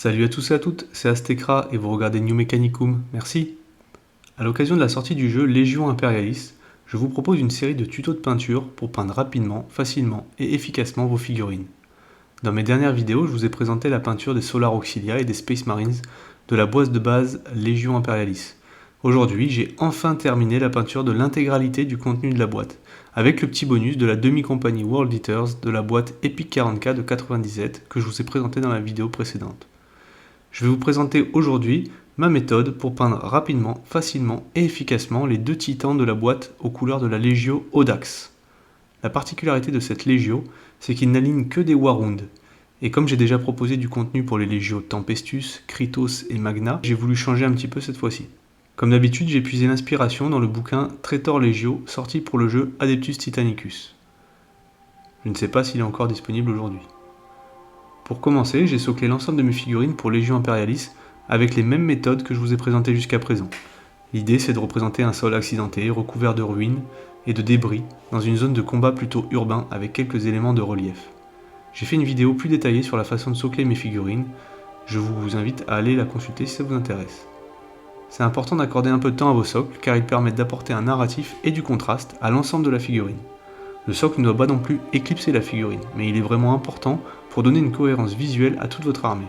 Salut à tous et à toutes, c'est Aztekra et vous regardez New Mechanicum, merci. À l'occasion de la sortie du jeu Légion Imperialis, je vous propose une série de tutos de peinture pour peindre rapidement, facilement et efficacement vos figurines. Dans mes dernières vidéos, je vous ai présenté la peinture des Solar Auxilia et des Space Marines de la boîte de base Légion Imperialis. Aujourd'hui, j'ai enfin terminé la peinture de l'intégralité du contenu de la boîte, avec le petit bonus de la demi-compagnie World Eaters de la boîte Epic 40K de 97 que je vous ai présenté dans la vidéo précédente. Je vais vous présenter aujourd'hui ma méthode pour peindre rapidement, facilement et efficacement les deux titans de la boîte aux couleurs de la Legio Audax. La particularité de cette Legio, c'est qu'il n'aligne que des Warhound. Et comme j'ai déjà proposé du contenu pour les Legio Tempestus, Kritos et Magna, j'ai voulu changer un petit peu cette fois-ci. Comme d'habitude, j'ai puisé l'inspiration dans le bouquin Traitor Legio, sorti pour le jeu Adeptus Titanicus. Je ne sais pas s'il est encore disponible aujourd'hui. Pour commencer, j'ai soclé l'ensemble de mes figurines pour Légion Imperialis avec les mêmes méthodes que je vous ai présentées jusqu'à présent. L'idée, c'est de représenter un sol accidenté, recouvert de ruines et de débris, dans une zone de combat plutôt urbain avec quelques éléments de relief. J'ai fait une vidéo plus détaillée sur la façon de socler mes figurines, je vous invite à aller la consulter si ça vous intéresse. C'est important d'accorder un peu de temps à vos socles car ils permettent d'apporter un narratif et du contraste à l'ensemble de la figurine. Le socle ne doit pas non plus éclipser la figurine, mais il est vraiment important pour donner une cohérence visuelle à toute votre armée.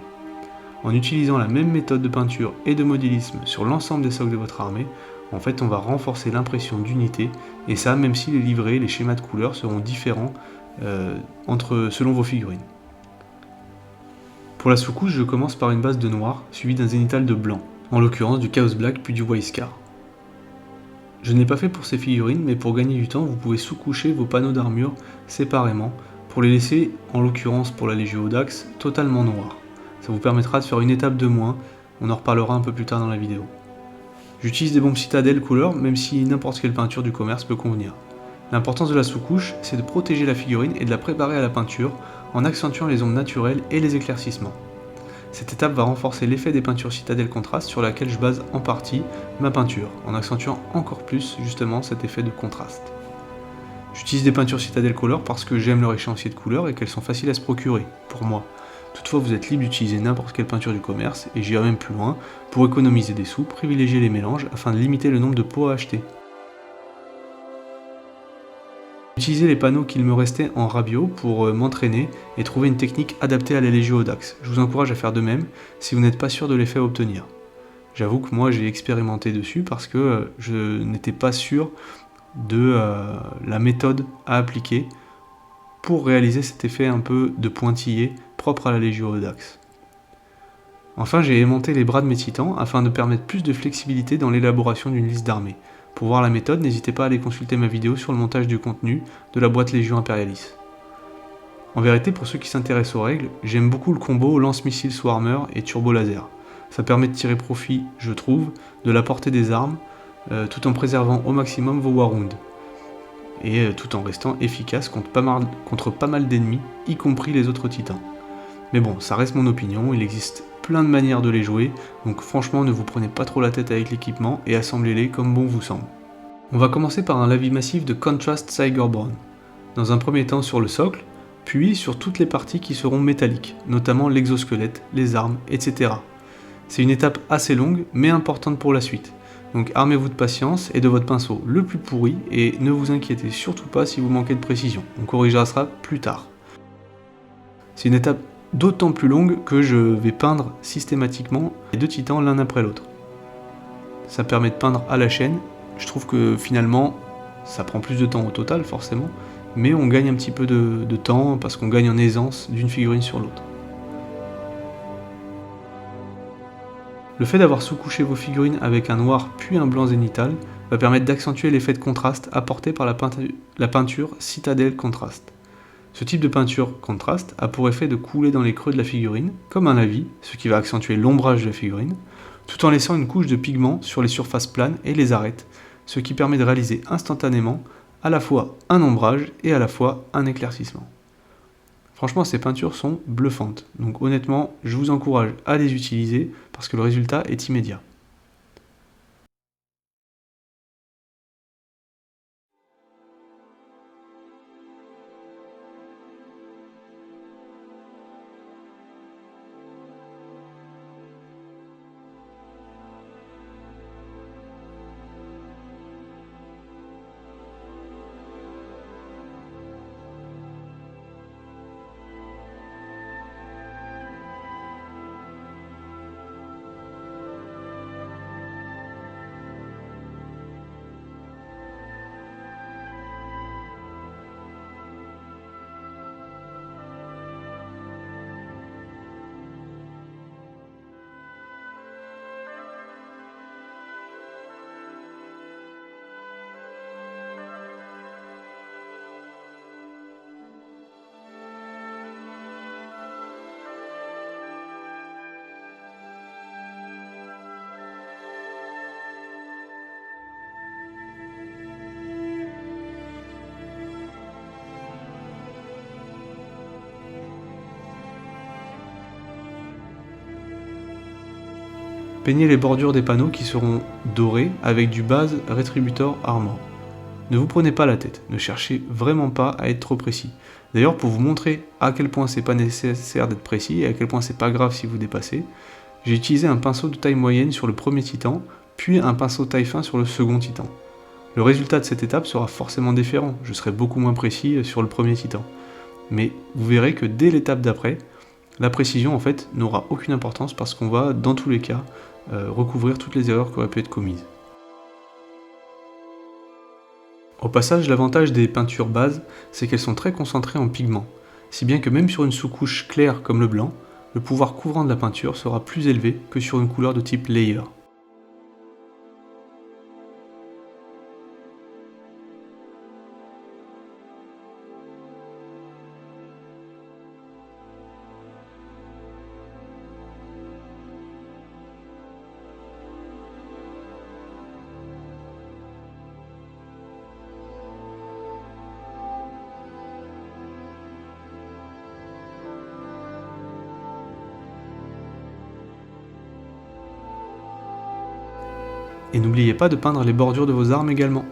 En utilisant la même méthode de peinture et de modélisme sur l'ensemble des socles de votre armée, en fait on va renforcer l'impression d'unité, et ça même si les livrets, les schémas de couleurs seront différents selon vos figurines. Pour la sous-couche, je commence par une base de noir, suivie d'un zénithal de blanc, en l'occurrence du Chaos Black puis du Waiskar. Je ne l'ai pas fait pour ces figurines, mais pour gagner du temps, vous pouvez sous-coucher vos panneaux d'armure séparément, pour les laisser, en l'occurrence pour la Legio Audax, totalement noirs. Ça vous permettra de faire une étape de moins, on en reparlera un peu plus tard dans la vidéo. J'utilise des bombes citadelles couleur, même si n'importe quelle peinture du commerce peut convenir. L'importance de la sous-couche, c'est de protéger la figurine et de la préparer à la peinture, en accentuant les ombres naturelles et les éclaircissements. Cette étape va renforcer l'effet des peintures citadelles contraste sur laquelle je base en partie ma peinture, en accentuant encore plus justement cet effet de contraste. J'utilise des peintures citadelles color parce que j'aime leur échéancier de couleurs et qu'elles sont faciles à se procurer, pour moi. Toutefois, vous êtes libre d'utiliser n'importe quelle peinture du commerce, et j'irai même plus loin, pour économiser des sous, privilégier les mélanges afin de limiter le nombre de pots à acheter. J'utilisais les panneaux qu'il me restait en Rabio pour m'entraîner et trouver une technique adaptée à la Legio Audax. Je vous encourage à faire de même si vous n'êtes pas sûr de l'effet à obtenir. J'avoue que moi j'ai expérimenté dessus parce que je n'étais pas sûr de la méthode à appliquer pour réaliser cet effet un peu de pointillé propre à la Legio Audax. Enfin, j'ai aimanté les bras de mes titans afin de permettre plus de flexibilité dans l'élaboration d'une liste d'armées. Pour voir la méthode, n'hésitez pas à aller consulter ma vidéo sur le montage du contenu de la boîte Légion Imperialis. En vérité, pour ceux qui s'intéressent aux règles, j'aime beaucoup le combo lance-missile Swarmer et turbo laser. Ça permet de tirer profit, je trouve, de la portée des armes, tout en préservant au maximum vos Warhound. Et tout en restant efficace contre pas mal d'ennemis, y compris les autres titans. Mais bon, ça reste mon opinion, il existe plein de manières de les jouer, donc franchement ne vous prenez pas trop la tête avec l'équipement et assemblez-les comme bon vous semble. On va commencer par un lavis massif de Contrast Tigerborn. Dans un premier temps sur le socle, puis sur toutes les parties qui seront métalliques, notamment l'exosquelette, les armes, etc. C'est une étape assez longue, mais importante pour la suite. Donc armez-vous de patience et de votre pinceau le plus pourri, et ne vous inquiétez surtout pas si vous manquez de précision, on corrigera ça plus tard. C'est une étape d'autant plus longue que je vais peindre systématiquement les deux titans l'un après l'autre. Ça permet de peindre à la chaîne, je trouve que finalement ça prend plus de temps au total forcément, mais on gagne un petit peu de temps parce qu'on gagne en aisance d'une figurine sur l'autre. Le fait d'avoir sous-couché vos figurines avec un noir puis un blanc zénithal va permettre d'accentuer l'effet de contraste apporté par la peinture Citadel Contrast. Ce type de peinture contraste a pour effet de couler dans les creux de la figurine, comme un lavis, ce qui va accentuer l'ombrage de la figurine, tout en laissant une couche de pigment sur les surfaces planes et les arêtes, ce qui permet de réaliser instantanément à la fois un ombrage et à la fois un éclaircissement. Franchement, ces peintures sont bluffantes, donc honnêtement, je vous encourage à les utiliser parce que le résultat est immédiat. Peignez les bordures des panneaux qui seront dorés avec du base Retributor Armor. Ne vous prenez pas la tête, ne cherchez vraiment pas à être trop précis. D'ailleurs, pour vous montrer à quel point c'est pas nécessaire d'être précis et à quel point c'est pas grave si vous dépassez, j'ai utilisé un pinceau de taille moyenne sur le premier titan, puis un pinceau taille fin sur le second titan. Le résultat de cette étape sera forcément différent, je serai beaucoup moins précis sur le premier titan. Mais vous verrez que dès l'étape d'après, la précision en fait n'aura aucune importance parce qu'on va, dans tous les cas, recouvrir toutes les erreurs qui auraient pu être commises. Au passage, l'avantage des peintures bases, c'est qu'elles sont très concentrées en pigments, si bien que même sur une sous-couche claire comme le blanc, le pouvoir couvrant de la peinture sera plus élevé que sur une couleur de type layer. Et n'oubliez pas de peindre les bordures de vos armes également.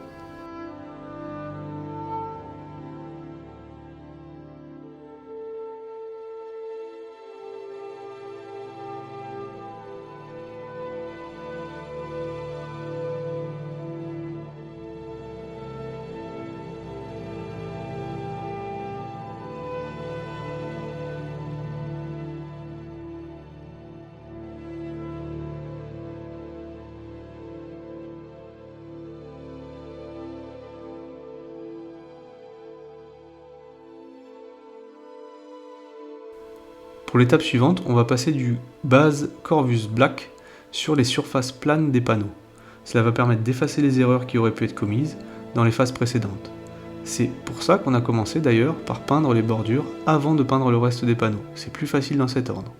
Pour l'étape suivante, on va passer du base Corvus Black sur les surfaces planes des panneaux. Cela va permettre d'effacer les erreurs qui auraient pu être commises dans les phases précédentes. C'est pour ça qu'on a commencé d'ailleurs par peindre les bordures avant de peindre le reste des panneaux. C'est plus facile dans cet ordre.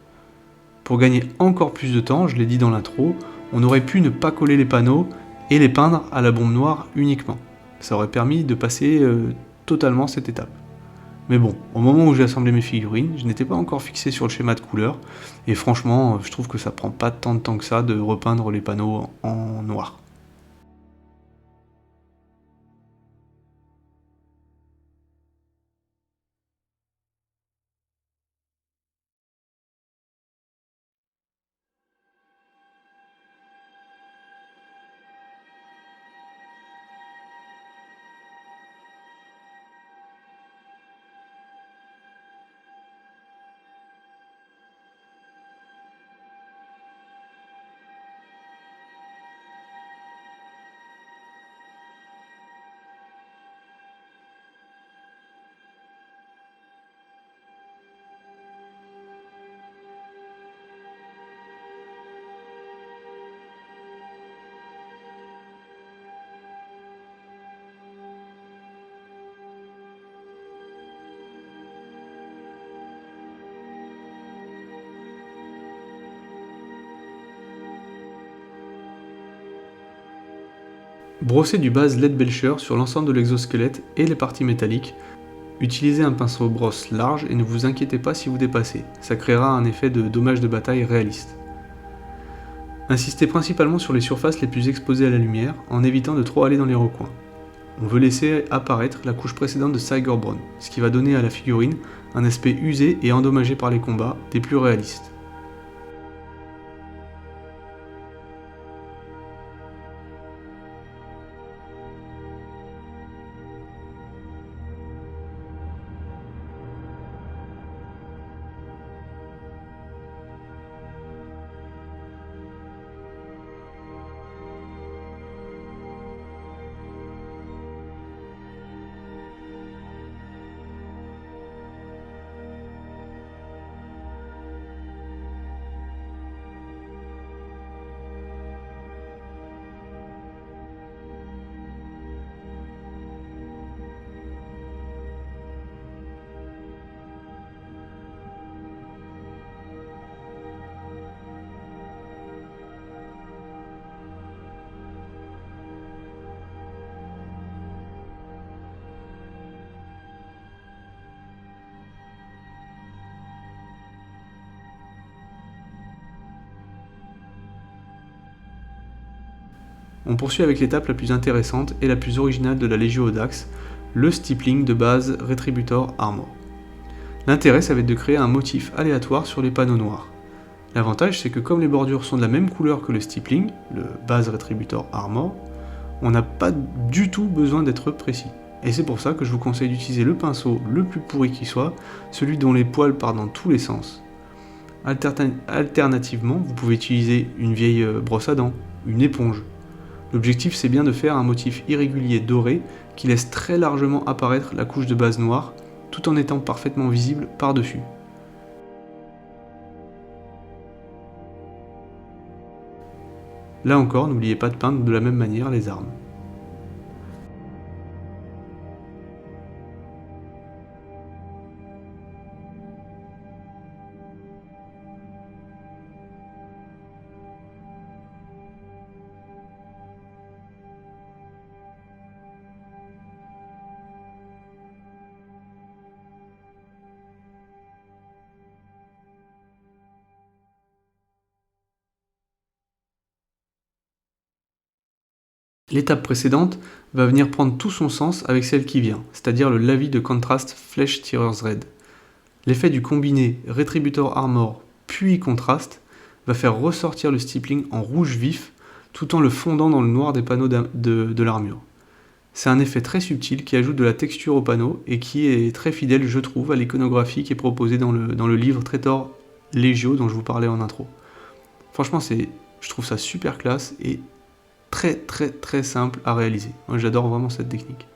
Pour gagner encore plus de temps, je l'ai dit dans l'intro, on aurait pu ne pas coller les panneaux et les peindre à la bombe noire uniquement. Ça aurait permis de passer totalement cette étape. Mais bon, au moment où j'ai assemblé mes figurines, je n'étais pas encore fixé sur le schéma de couleur, et franchement, je trouve que ça prend pas tant de temps que ça de repeindre les panneaux en noir. Brossez du base Leadbelcher sur l'ensemble de l'exosquelette et les parties métalliques. Utilisez un pinceau brosse large et ne vous inquiétez pas si vous dépassez, ça créera un effet de dommage de bataille réaliste. Insistez principalement sur les surfaces les plus exposées à la lumière, en évitant de trop aller dans les recoins. On veut laisser apparaître la couche précédente de Sigerbronn, ce qui va donner à la figurine un aspect usé et endommagé par les combats, des plus réalistes. On poursuit avec l'étape la plus intéressante et la plus originale de la Legio Audax, le stippling de base Retributor Armor. L'intérêt, ça va être de créer un motif aléatoire sur les panneaux noirs. L'avantage, c'est que comme les bordures sont de la même couleur que le stippling, le base Retributor Armor, on n'a pas du tout besoin d'être précis. Et c'est pour ça que je vous conseille d'utiliser le pinceau le plus pourri qui soit, celui dont les poils partent dans tous les sens. Alternativement, vous pouvez utiliser une vieille brosse à dents, une éponge. L'objectif, c'est bien de faire un motif irrégulier doré qui laisse très largement apparaître la couche de base noire, tout en étant parfaitement visible par-dessus. Là encore, n'oubliez pas de peindre de la même manière les armes. L'étape précédente va venir prendre tout son sens avec celle qui vient, c'est-à-dire le lavis de contraste Flèche Tireurs Red. L'effet du combiné Retributor Armor puis contraste va faire ressortir le stippling en rouge vif tout en le fondant dans le noir des panneaux de l'armure. C'est un effet très subtil qui ajoute de la texture au panneau et qui est très fidèle, je trouve, à l'iconographie qui est proposée dans le livre Traitor Legio dont je vous parlais en intro. Franchement, je trouve ça super classe et très simple à réaliser. Moi, j'adore vraiment cette technique.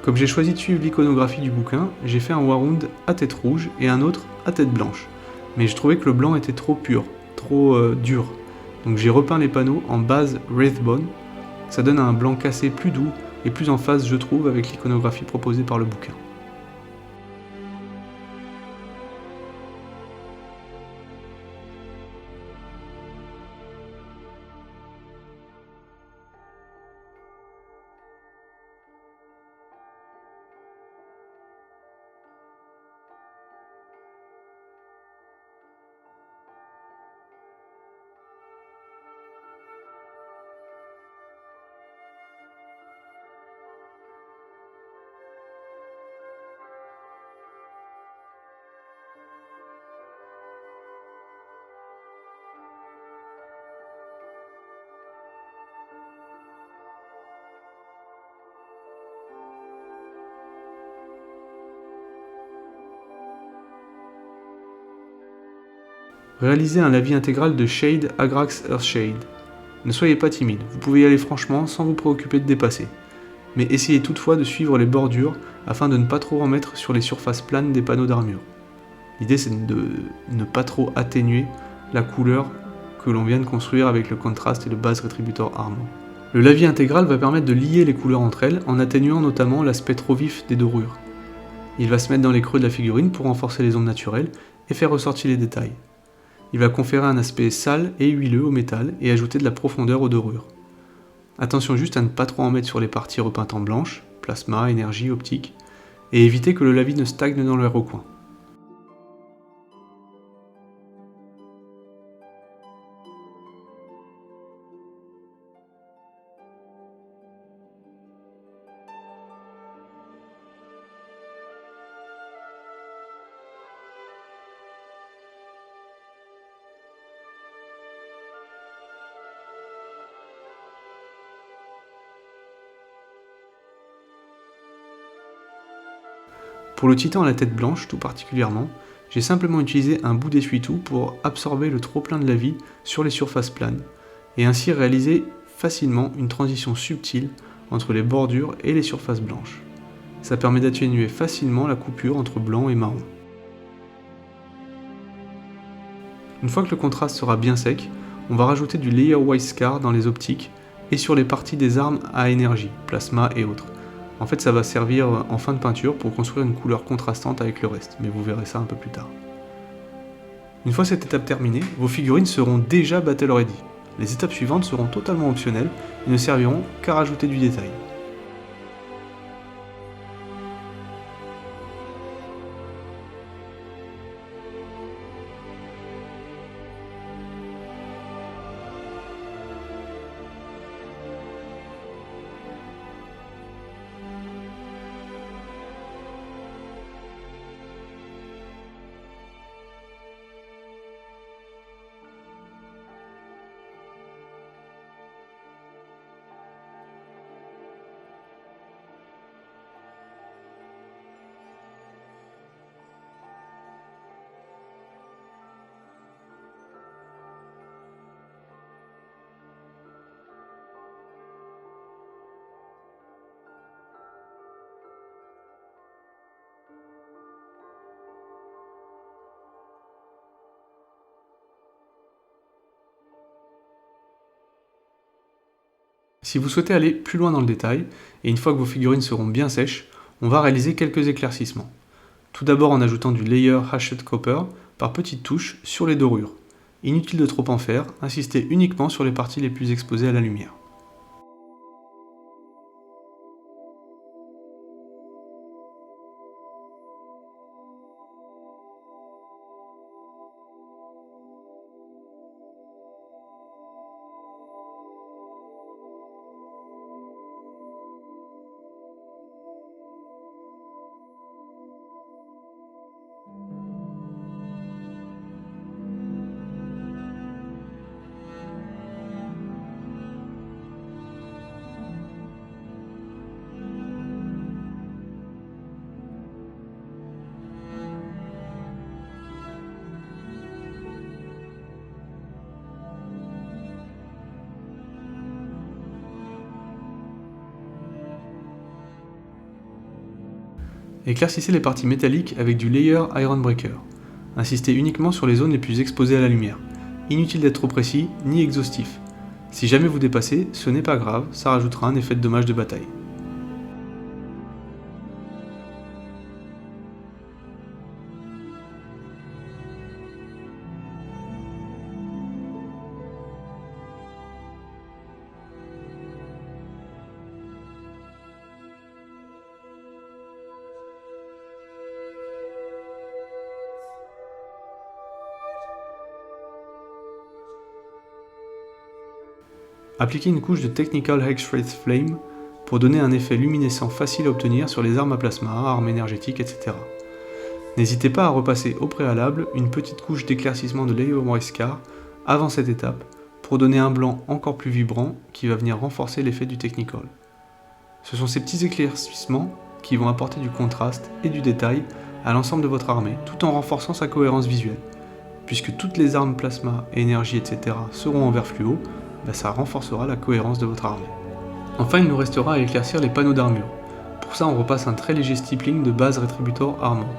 Comme j'ai choisi de suivre l'iconographie du bouquin, j'ai fait un Warhound à tête rouge et un autre à tête blanche. Mais je trouvais que le blanc était trop pur, trop dur. Donc j'ai repeint les panneaux en base Wraithbone. Ça donne un blanc cassé plus doux et plus en phase, je trouve, avec l'iconographie proposée par le bouquin. Réalisez un lavis intégral de Shade Agrax Earthshade. Ne soyez pas timide, vous pouvez y aller franchement sans vous préoccuper de dépasser. Mais essayez toutefois de suivre les bordures afin de ne pas trop en mettre sur les surfaces planes des panneaux d'armure. L'idée c'est de ne pas trop atténuer la couleur que l'on vient de construire avec le contraste et le base Retributor Armor. Le lavis intégral va permettre de lier les couleurs entre elles en atténuant notamment l'aspect trop vif des dorures. Il va se mettre dans les creux de la figurine pour renforcer les ombres naturelles et faire ressortir les détails. Il va conférer un aspect sale et huileux au métal et ajouter de la profondeur aux dorures. Attention juste à ne pas trop en mettre sur les parties repeintes en blanche, plasma, énergie, optique, et éviter que le lavis ne stagne dans le recoin. Pour le titan à la tête blanche tout particulièrement, j'ai simplement utilisé un bout d'essuie-tout pour absorber le trop-plein de lavis sur les surfaces planes, et ainsi réaliser facilement une transition subtile entre les bordures et les surfaces blanches. Ça permet d'atténuer facilement la coupure entre blanc et marron. Une fois que le contraste sera bien sec, on va rajouter du Layer Wise Scar dans les optiques et sur les parties des armes à énergie, plasma et autres. En fait, ça va servir en fin de peinture pour construire une couleur contrastante avec le reste, mais vous verrez ça un peu plus tard. Une fois cette étape terminée, vos figurines seront déjà battle ready. Les étapes suivantes seront totalement optionnelles et ne serviront qu'à rajouter du détail. Si vous souhaitez aller plus loin dans le détail, et une fois que vos figurines seront bien sèches, on va réaliser quelques éclaircissements. Tout d'abord en ajoutant du layer Hashed Copper par petites touches sur les dorures. Inutile de trop en faire, insistez uniquement sur les parties les plus exposées à la lumière. Éclaircissez les parties métalliques avec du layer Iron Breaker. Insistez uniquement sur les zones les plus exposées à la lumière. Inutile d'être trop précis ni exhaustif. Si jamais vous dépassez, ce n'est pas grave, ça rajoutera un effet de dommage de bataille. Appliquez une couche de Technical X-Ray Flame pour donner un effet luminescent facile à obtenir sur les armes à plasma, armes énergétiques, etc. N'hésitez pas à repasser au préalable une petite couche d'éclaircissement de Layer Wise Scar avant cette étape pour donner un blanc encore plus vibrant qui va venir renforcer l'effet du Technical. Ce sont ces petits éclaircissements qui vont apporter du contraste et du détail à l'ensemble de votre armée tout en renforçant sa cohérence visuelle. Puisque toutes les armes plasma, énergie, etc. seront en vert fluo, ça renforcera la cohérence de votre armée. Enfin, il nous restera à éclaircir les panneaux d'armure. Pour ça, on repasse un très léger stippling de base Retributor Armor.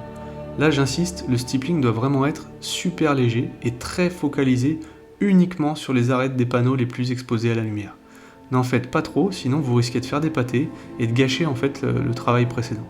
Là, j'insiste, le stippling doit vraiment être super léger et très focalisé uniquement sur les arêtes des panneaux les plus exposés à la lumière. N'en faites pas trop, sinon vous risquez de faire des pâtés et de gâcher en fait le travail précédent.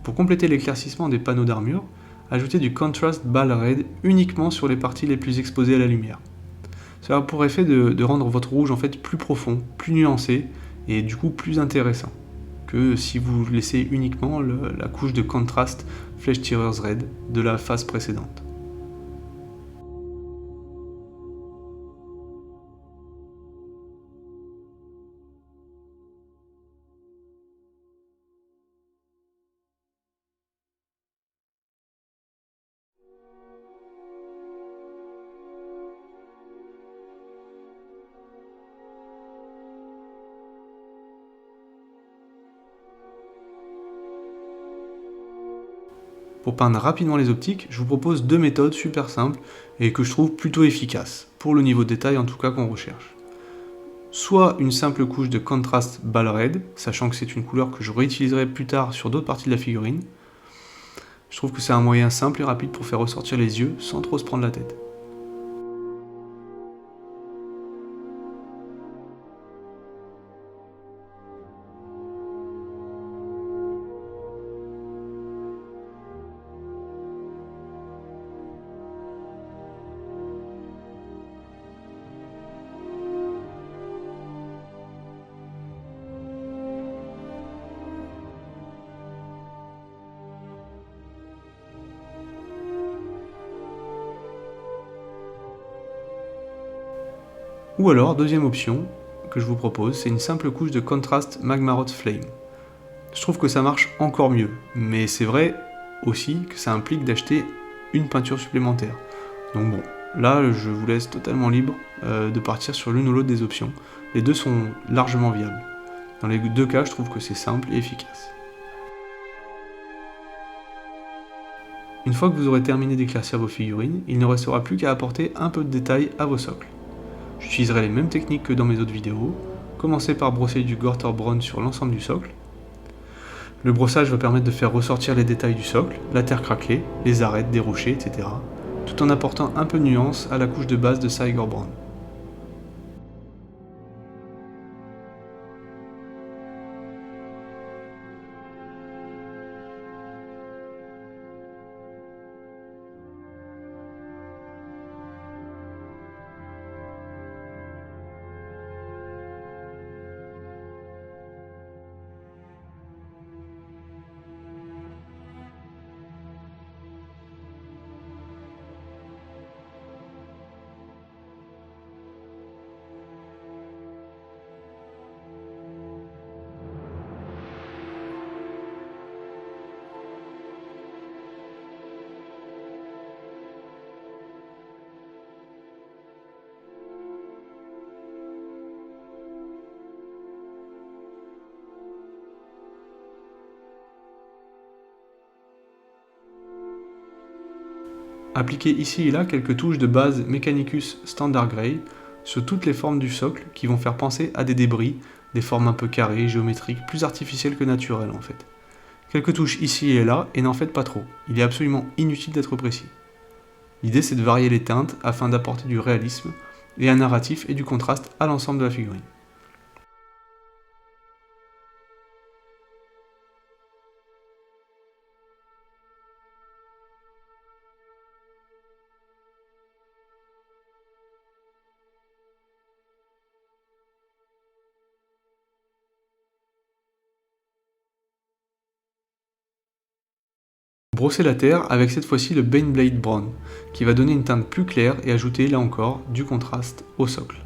Pour compléter l'éclaircissement des panneaux d'armure, ajoutez du Contrast Ball Red uniquement sur les parties les plus exposées à la lumière. Ça a pour effet de rendre votre rouge en fait plus profond, plus nuancé et du coup plus intéressant que si vous laissez uniquement la couche de Contrast Flèche Tireuse Red de la phase précédente. Pour peindre rapidement les optiques, je vous propose deux méthodes super simples et que je trouve plutôt efficaces, pour le niveau de détail en tout cas qu'on recherche. Soit une simple couche de contraste Ball Red, sachant que c'est une couleur que je réutiliserai plus tard sur d'autres parties de la figurine. Je trouve que c'est un moyen simple et rapide pour faire ressortir les yeux sans trop se prendre la tête. Ou alors, deuxième option que je vous propose, c'est une simple couche de contraste Magma Flame. Je trouve que ça marche encore mieux, mais c'est vrai aussi que ça implique d'acheter une peinture supplémentaire. Donc bon, là je vous laisse totalement libre de partir sur l'une ou l'autre des options. Les deux sont largement viables. Dans les deux cas, je trouve que c'est simple et efficace. Une fois que vous aurez terminé d'éclaircir vos figurines, il ne restera plus qu'à apporter un peu de détail à vos socles. J'utiliserai les mêmes techniques que dans mes autres vidéos. Commencez par brosser du Gorter Brown sur l'ensemble du socle. Le brossage va permettre de faire ressortir les détails du socle, la terre craquelée, les arêtes des rochers, etc. tout en apportant un peu de nuance à la couche de base de Cygor Brown. Appliquez ici et là quelques touches de base Mechanicus Standard Grey sur toutes les formes du socle qui vont faire penser à des débris, des formes un peu carrées, géométriques, plus artificielles que naturelles en fait. Quelques touches ici et là, et n'en faites pas trop, il est absolument inutile d'être précis. L'idée c'est de varier les teintes afin d'apporter du réalisme et un narratif et du contraste à l'ensemble de la figurine. Brossez la terre avec cette fois-ci le Baneblade Brown, qui va donner une teinte plus claire et ajouter là encore du contraste au socle.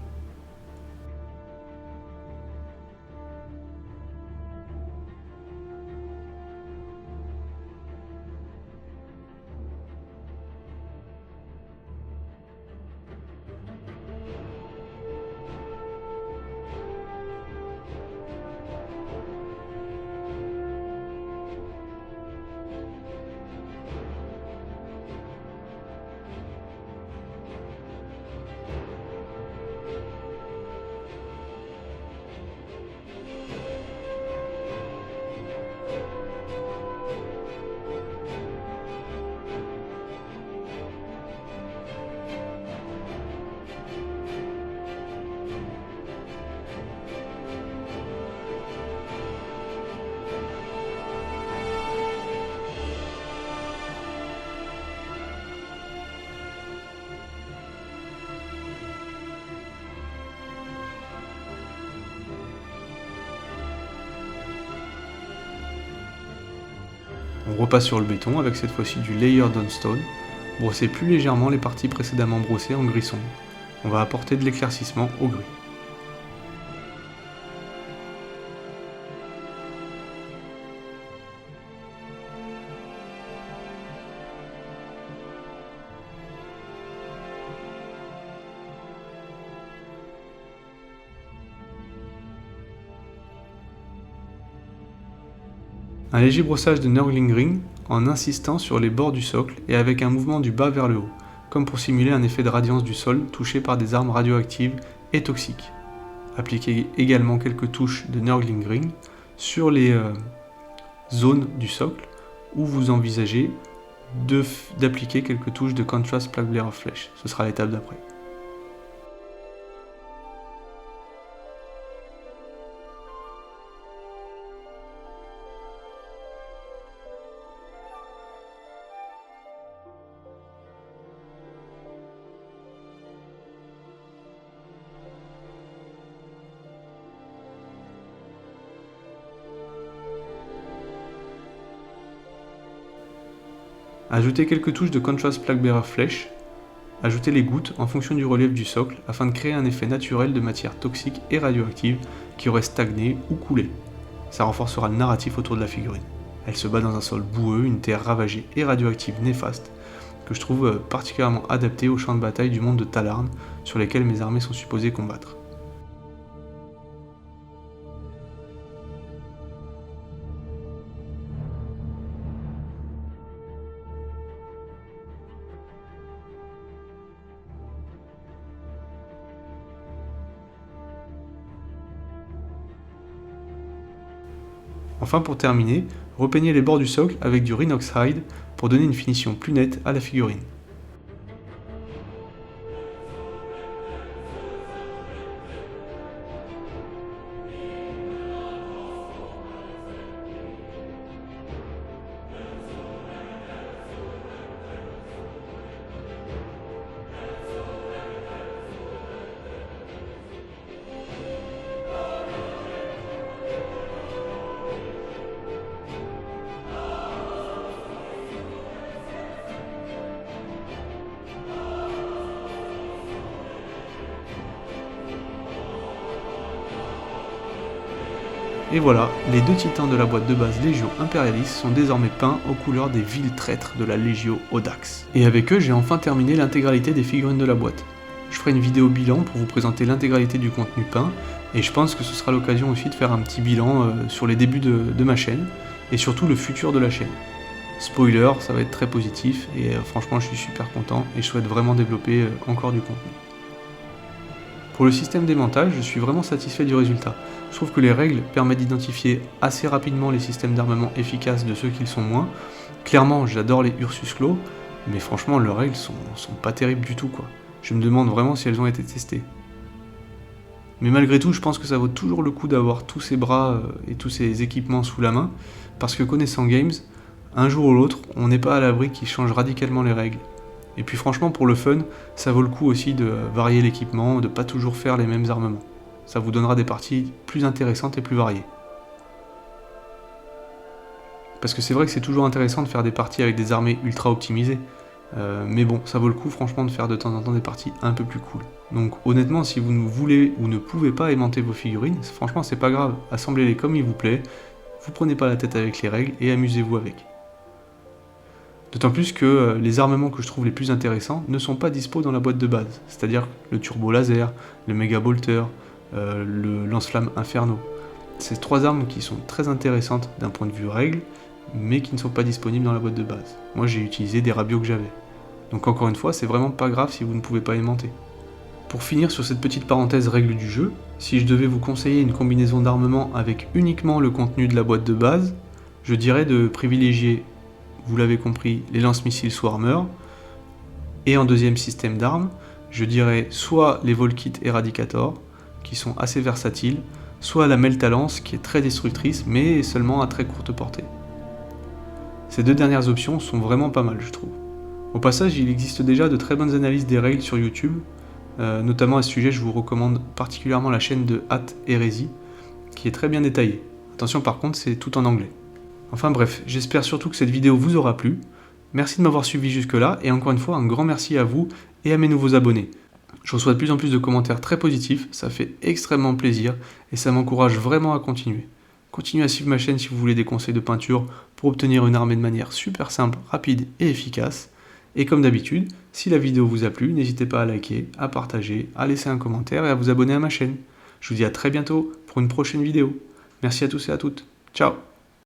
On repasse sur le béton avec cette fois-ci du Layer Down Stone. Brossez plus légèrement les parties précédemment brossées en gris sombre. On va apporter de l'éclaircissement au gris. Un léger brossage de Nurgling Ring en insistant sur les bords du socle et avec un mouvement du bas vers le haut, comme pour simuler un effet de radiance du sol touché par des armes radioactives et toxiques. Appliquez également quelques touches de Nurgling Ring sur les zones du socle où vous envisagez d'appliquer quelques touches de Contrast Plague Blare of Flesh. Ce sera l'étape d'après. Ajoutez quelques touches de Contrast Plague Blare of Flesh. Ajoutez les gouttes en fonction du relief du socle afin de créer un effet naturel de matière toxique et radioactive qui aurait stagné ou coulé. Ça renforcera le narratif autour de la figurine. Elle se bat dans un sol boueux, une terre ravagée et radioactive néfaste, que je trouve particulièrement adapté aux champs de bataille du monde de Talarn sur lesquels mes armées sont supposées combattre. Enfin pour terminer, repeignez les bords du socle avec du Rhinox Hide pour donner une finition plus nette à la figurine. Et voilà, les deux titans de la boîte de base Legio Imperialis sont désormais peints aux couleurs des vils traîtres de la Legio Audax. Et avec eux, j'ai enfin terminé l'intégralité des figurines de la boîte. Je ferai une vidéo bilan pour vous présenter l'intégralité du contenu peint, et je pense que ce sera l'occasion aussi de faire un petit bilan sur les débuts de ma chaîne, et surtout le futur de la chaîne. Spoiler, ça va être très positif, et franchement je suis super content, et je souhaite vraiment développer encore du contenu. Pour le système d'aimantage, je suis vraiment satisfait du résultat. Je trouve que les règles permettent d'identifier assez rapidement les systèmes d'armement efficaces de ceux qui le sont moins. Clairement, j'adore les Ursus Claw, mais franchement, leurs règles sont pas terribles du tout, quoi. Je me demande vraiment si elles ont été testées. Mais malgré tout, je pense que ça vaut toujours le coup d'avoir tous ces bras et tous ces équipements sous la main, parce que connaissant Games, un jour ou l'autre, on n'est pas à l'abri qu'ils changent radicalement les règles. Et puis franchement, pour le fun, ça vaut le coup aussi de varier l'équipement, de pas toujours faire les mêmes armements. Ça vous donnera des parties plus intéressantes et plus variées. Parce que c'est vrai que c'est toujours intéressant de faire des parties avec des armées ultra optimisées. Mais bon, ça vaut le coup franchement de faire de temps en temps des parties un peu plus cool. Donc honnêtement, si vous ne voulez ou ne pouvez pas aimanter vos figurines, franchement c'est pas grave, assemblez-les comme il vous plaît, vous prenez pas la tête avec les règles et amusez-vous avec. D'autant plus que les armements que je trouve les plus intéressants ne sont pas dispo dans la boîte de base, c'est-à-dire le turbo laser, le méga bolter, le lance-flamme inferno. Ces trois armes qui sont très intéressantes d'un point de vue règle, mais qui ne sont pas disponibles dans la boîte de base. Moi j'ai utilisé des rabios que j'avais. Donc encore une fois, c'est vraiment pas grave si vous ne pouvez pas aimanter. Pour finir sur cette petite parenthèse règle du jeu, si je devais vous conseiller une combinaison d'armement avec uniquement le contenu de la boîte de base, je dirais de privilégier, vous l'avez compris, les lance-missiles Swarmer, et en deuxième système d'armes, je dirais soit les Volkit Eradicator, qui sont assez versatiles, soit la Meltalance, qui est très destructrice, mais seulement à très courte portée. Ces deux dernières options sont vraiment pas mal, je trouve. Au passage, il existe déjà de très bonnes analyses des règles sur YouTube, notamment à ce sujet, je vous recommande particulièrement la chaîne de Hat Hérésie, qui est très bien détaillée. Attention par contre, c'est tout en anglais. Enfin bref, j'espère surtout que cette vidéo vous aura plu. Merci de m'avoir suivi jusque là, et encore une fois, un grand merci à vous et à mes nouveaux abonnés. Je reçois de plus en plus de commentaires très positifs, ça fait extrêmement plaisir, et ça m'encourage vraiment à continuer. Continuez à suivre ma chaîne si vous voulez des conseils de peinture pour obtenir une armée de manière super simple, rapide et efficace. Et comme d'habitude, si la vidéo vous a plu, n'hésitez pas à liker, à partager, à laisser un commentaire et à vous abonner à ma chaîne. Je vous dis à très bientôt pour une prochaine vidéo. Merci à tous et à toutes. Ciao!